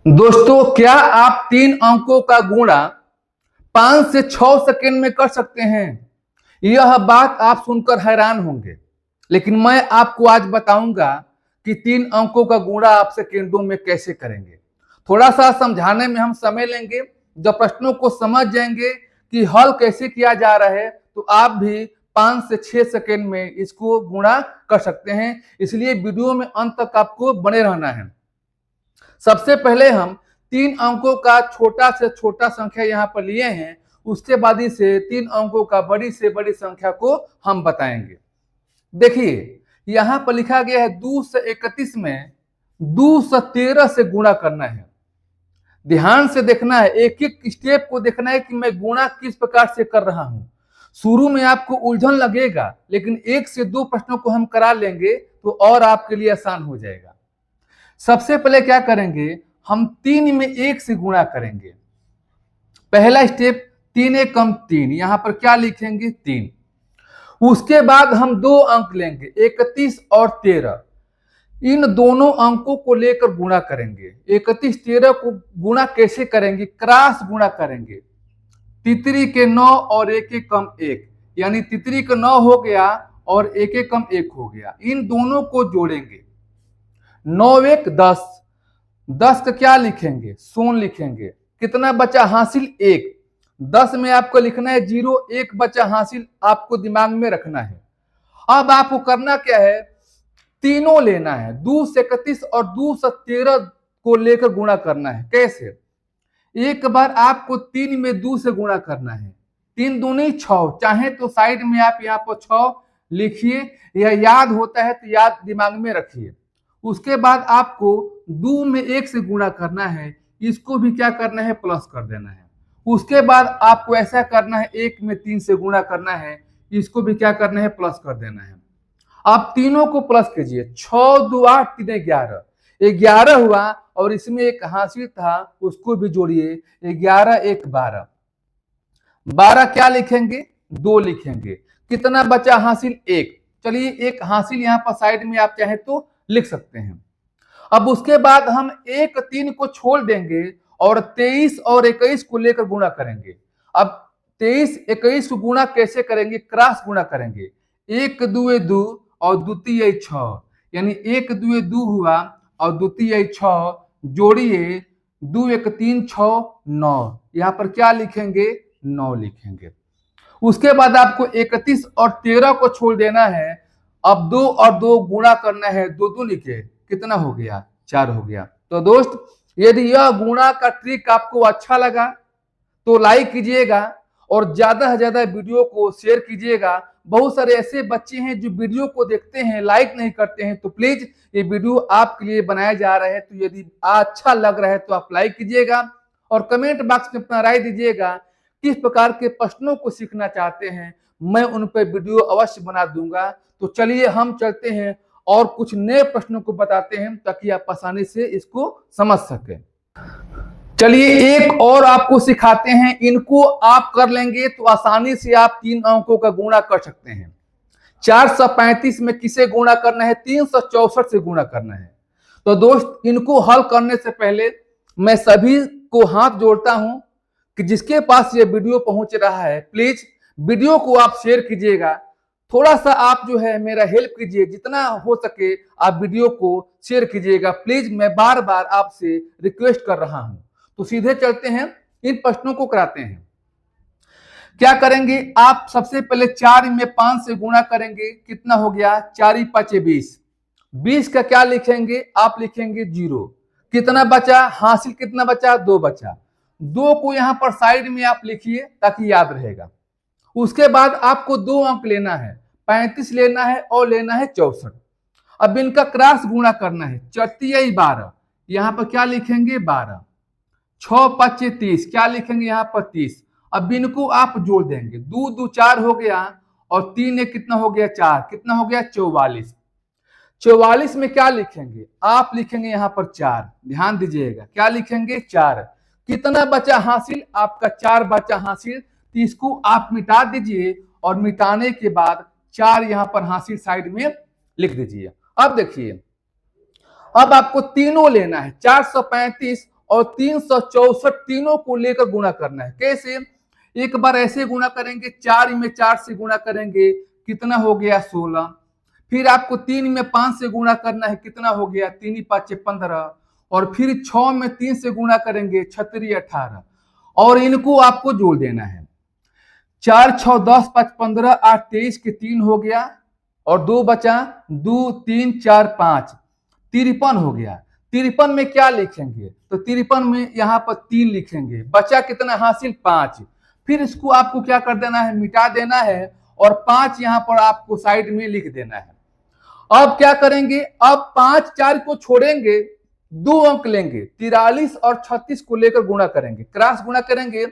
दोस्तों, क्या आप 3 अंकों का गुणा 5 से 6 सेकंड में कर सकते हैं? यह बात आप सुनकर हैरान होंगे, लेकिन मैं आपको आज बताऊंगा कि 3 अंकों का गुणा आप सेकंडों में कैसे करेंगे। थोड़ा सा समझाने में हम समय लेंगे। जब प्रश्नों को समझ जाएंगे कि हल कैसे किया जा रहा है, तो आप भी 5 से 6 सेकंड में इसको गुणा कर सकते हैं। इसलिए वीडियो में अंत तक आपको बने रहना है। सबसे पहले हम 3 अंकों का छोटा से छोटा संख्या यहाँ पर लिए हैं। उसके बाद इसे 3 अंकों का बड़ी से बड़ी संख्या को हम बताएंगे। देखिए, यहाँ पर लिखा गया है 2 से 31 में 2 से 13 से गुणा करना है। ध्यान से देखना है, एक एक स्टेप को देखना है कि मैं गुणा किस प्रकार से कर रहा हूं। शुरू में आपको उलझन लगेगा, लेकिन 1 से 2 प्रश्नों को हम करा लेंगे तो और आपके लिए आसान हो जाएगा। सबसे पहले क्या करेंगे, हम 3 में 1 से गुणा करेंगे। पहला स्टेप 3 एक कम 3, यहां पर क्या लिखेंगे 3। उसके बाद हम 2 अंक लेंगे 31 और 13। इन दोनों अंकों को लेकर गुणा करेंगे। 31 13 को गुणा कैसे करेंगे? क्रॉस गुणा करेंगे। तितरी के 9 और 1 एक कम 1, यानी तितरी का 9 हो गया और 1 एक कम 1 हो गया। इन दोनों को जोड़ेंगे। 9 1 10, 10 का क्या लिखेंगे? शून्य लिखेंगे। कितना बचा हासिल? 1। 10 में आपको लिखना है 0, 1 बचा हासिल, आपको दिमाग में रखना है। अब आपको करना क्या है, तीनों लेना है। 2 से 31 और 2 से 13 को लेकर गुणा करना है। कैसे? एक बार आपको 3 में 2 से गुणा करना है। 3 दूनी 6, चाहे तो साइड में आप यहाँ पर 6 लिखिए, यह याद होता है तो याद दिमाग में रखिए। उसके बाद आपको 2 में 1 से गुणा करना है, इसको भी क्या करना है? प्लस कर देना है। उसके बाद आपको ऐसा करना है, 1 में 3 से गुणा करना है, इसको भी क्या करना है? प्लस कर देना है। आप तीनों को प्लस कीजिए। 6 2 8 3 11, 11 हुआ और इसमें एक हासिल था, उसको भी जोड़िए। 11 1 12, 12 क्या लिखेंगे? 2 लिखेंगे। कितना बचा हासिल? 1। चलिए, एक हासिल यहाँ पर साइड में आप चाहे तो लिख सकते हैं। अब उसके बाद हम 1 3 को छोड़ देंगे और 23 और 21 को लेकर गुणा करेंगे। अब 23 21 को गुणा कैसे करेंगे? क्रॉस गुणा करेंगे। 1 2 2 और द्वितीय 6, यानी 1 2 2 हुआ और द्वितीय 6, जोड़िए 2 1 3 6 9, यहाँ पर क्या लिखेंगे? 9 लिखेंगे। उसके बाद आपको 31 और 13 को छोड़ देना है। अब 2 और 2 गुणा करना है, 2 2 लिखे, कितना हो गया? 4 हो गया। तो दोस्त, यदि यह गुणा का ट्रिक आपको अच्छा लगा तो लाइक कीजिएगा और ज्यादा से ज्यादा वीडियो को शेयर कीजिएगा। बहुत सारे ऐसे बच्चे हैं जो वीडियो को देखते हैं, लाइक नहीं करते हैं, तो प्लीज ये वीडियो आपके लिए बनाया जा रहा है। तो यदि अच्छा लग रहा है तो आप लाइक कीजिएगा और कमेंट बॉक्स में अपना राय दीजिएगा। किस प्रकार के प्रश्नों को सीखना चाहते हैं, मैं उन पर वीडियो अवश्य बना दूंगा। तो चलिए हम चलते हैं और कुछ नए प्रश्नों को बताते हैं ताकि आप आसानी से इसको समझ सकें। चलिए, एक और आपको सिखाते हैं। इनको आप कर लेंगे तो आसानी से आप 3 अंकों का गुणा कर सकते हैं। 435 में किसे गुणा करना है? 364 से गुणा करना है। तो दोस्त, इनको हल करने से पहले मैं सभी को हाथ जोड़ता हूं कि जिसके पास ये वीडियो पहुंच रहा है, प्लीज वीडियो को आप शेयर कीजिएगा। थोड़ा सा आप जो है मेरा हेल्प कीजिए, जितना हो सके आप वीडियो को शेयर कीजिएगा प्लीज। मैं बार बार आपसे रिक्वेस्ट कर रहा हूं। तो सीधे चलते हैं, इन प्रश्नों को कराते हैं। क्या करेंगे आप? सबसे पहले 4 में 5 से गुणा करेंगे। कितना हो गया? 4 5 20। 20 का क्या लिखेंगे? आप लिखेंगे 0। कितना बचा हासिल? कितना बचा? 2 बचा। 2 को यहां पर साइड में आप लिखिए ताकि याद रहेगा। उसके बाद आपको 2 अंक लेना है, 35 लेना है और लेना है 64। अब इनका क्रॉस गुणा करना है। 4 12, यहां पर क्या लिखेंगे? 12। 6 5 30, क्या लिखेंगे? यहाँ पर 30। अब इनको आप जोड़ देंगे। 2 2 4 हो गया और 3 1 कितना हो गया? 4। कितना हो गया? 44। 44 में क्या लिखेंगे? आप लिखेंगे यहाँ पर 4। ध्यान दीजिएगा, क्या लिखेंगे? 4। कितना बचा हासिल? आपका 4 बचा हासिल। तो इसको आप मिटा दीजिए और मिटाने के बाद 4 यहाँ पर हासिल साइड में लिख दीजिए। अब देखिए, अब आपको तीनों लेना है। 435 और 364 तीनों को लेकर गुणा करना है। कैसे? एक बार ऐसे गुणा करेंगे, 4 में 4 से गुणा करेंगे, कितना हो गया 16। फिर आपको 3 में 5 से गुणा करना है, कितना हो गया 3 5 15। और फिर 6 में 3 से गुणा करेंगे, 6 3 18। और इनको आपको जोड़ देना है। 4 6 10 5 15 8 23 के 3 हो गया और 2 बचा, 2 3 4 5 53 हो गया। 53 में क्या लिखेंगे? तो 53 में यहाँ पर 3 लिखेंगे, बचा कितना हासिल 5। फिर इसको आपको क्या कर देना है? मिटा देना है और 5 यहाँ पर आपको साइड में लिख देना है। अब क्या करेंगे? अब 5 4 को छोड़ेंगे, 2 अंक लेंगे, 43 और 36 को लेकर गुणा करेंगे, क्रॉस गुणा करेंगे।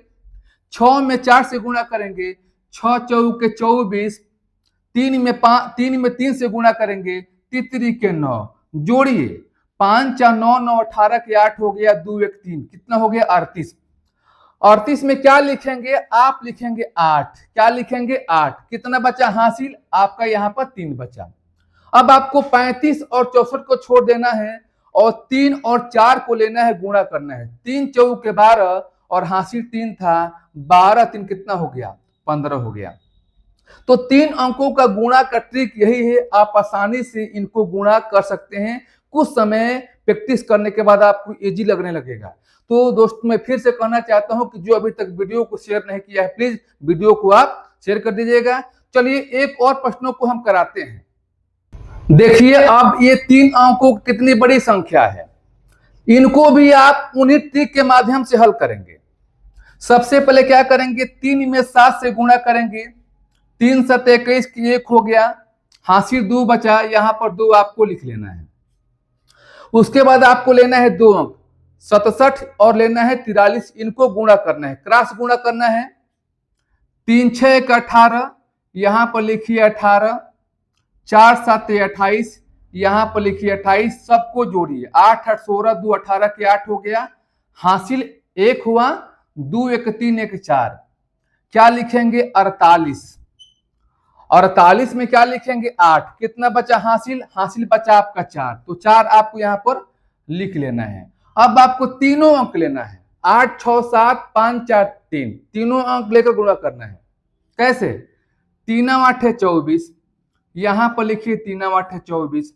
6 में 4 से गुणा करेंगे, 6 चौके 24। 3 में 3 से गुणा करेंगे, 3 के 9। जोड़िए, 5 4 9 9 18 के 8 हो गया, 2 1 3, कितना हो गया 38। 38 में क्या लिखेंगे? आप लिखेंगे 8। क्या लिखेंगे? 8। कितना बचा हासिल? आपका यहाँ पर 3 बचा। अब आपको 35 और 64 को छोड़ देना है और 3 और 4 को लेना है, गुणा करना है। 3 चौके 12 और हासिल 3 था, 12 3 कितना हो गया 15 हो गया। तो 3 अंकों का गुणा का ट्रिक यही है, आप आसानी से इनको गुणा कर सकते हैं। कुछ समय प्रैक्टिस करने के बाद आपको इजी लगने लगेगा। तो दोस्तों, मैं फिर से कहना चाहता हूं कि जो अभी तक वीडियो को शेयर नहीं किया है, प्लीज वीडियो को आप शेयर कर दीजिएगा। चलिए एक और प्रश्नों को हम कराते हैं। देखिए, अब ये 3 अंकों की कितनी बड़ी संख्या है, इनको भी आप उन्हीं ट्रिक के माध्यम से हल करेंगे। सबसे पहले क्या करेंगे? 3 में 7 से गुणा करेंगे, 3 7 21 की 1 हो गया, हासिल 2 बचा, यहां पर 2 आपको लिख लेना है। उसके बाद आपको लेना है 2 अंक, 67 और लेना है 43, इनको गुणा करना है, क्रॉस गुणा करना है। 3 6 1 18, यहां पर लिखिए 18। 4 7 28, यहां पर लिखिए 28, सबको जोड़िए, 8 8 16, 2 18 के 8 हो गया, हासिल 1 हुआ, 2 1 3 1 4। क्या लिखेंगे? 48। 48 में क्या लिखेंगे? 8। कितना बचा हासिल? हासिल बचा आपका 4, तो 4 आपको यहां पर लिख लेना है। अब आपको तीनों अंक लेना है, 8 6 7 5 4 3, तीनों अंक लेकर गुणा करना है। कैसे? 3 8 24, यहां पर लिखिए 3 8 24।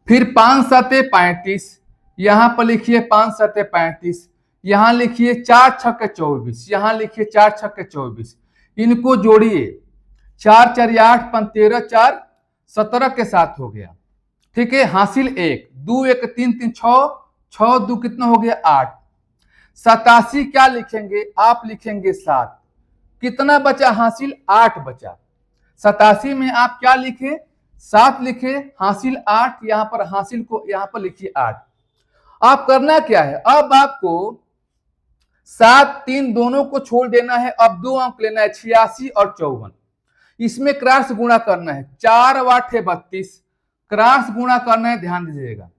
फिर 5 7 35, यहां पर लिखिए 5 7 35, यहां लिखिए 4 6 24, यहां लिखिए 4 6 24। इनको जोड़िए, 4 4 8 5 13, 4 17 के साथ हो गया, ठीक है, हासिल 1, 2 1 3 3 6, 6 2 कितना हो गया 8। 87 क्या लिखेंगे? आप लिखेंगे 7। कितना बचा हासिल? 8 बचा। 87 में आप क्या लिखे? 7 लिखे, हासिल 8, यहां पर हासिल को यहां पर लिखिए 8। आप करना क्या है? अब आपको 7 3 दोनों को छोड़ देना है। अब 2 अंक लेना है, 86 और 54। इसमें क्रॉस गुणा करना है, 4 8 32, क्रॉस गुणा करना है, ध्यान दीजिएगा।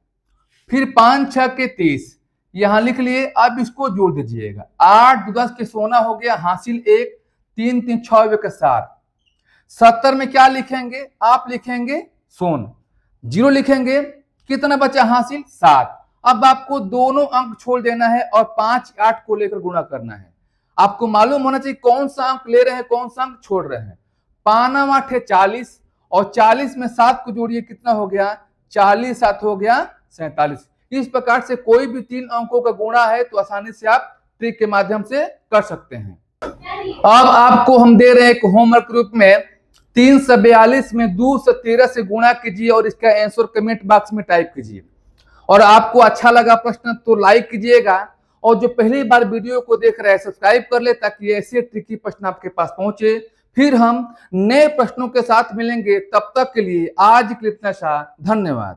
फिर 5 6 के 30, यहां लिख लिए। अब इसको जोड़ दीजिएगा, 8 10 के 16 हो गया, हासिल 1, 3 3 6 1 7। 70 में क्या लिखेंगे? आप लिखेंगे 0 लिखेंगे। कितना बचा हासिल? 7। अब आपको दोनों अंक छोड़ देना है और 5 8 को लेकर गुणा करना है। आपको मालूम होना चाहिए कौन सा अंक ले रहे हैं, कौन सा अंक छोड़ रहे हैं। 5 8 40 और 40 में 7 को जोड़िए, कितना हो गया 40, 7 हो गया 47। इस प्रकार से कोई भी 3 अंकों का गुणा है तो आसानी से आप ट्रिक के माध्यम से कर सकते हैं। अब आपको हम दे रहे हैं एक होमवर्क रूप में, 342 में 2 से 13 से गुणा कीजिए और इसका आंसर कमेंट बॉक्स में टाइप कीजिए। और आपको अच्छा लगा प्रश्न तो लाइक कीजिएगा, और जो पहली बार वीडियो को देख रहे हैं सब्सक्राइब कर ले, ताकि ऐसे ट्रिकी प्रश्न आपके पास पहुंचे। फिर हम नए प्रश्नों के साथ मिलेंगे, तब तक के लिए आज के लिए इतना सा, धन्यवाद।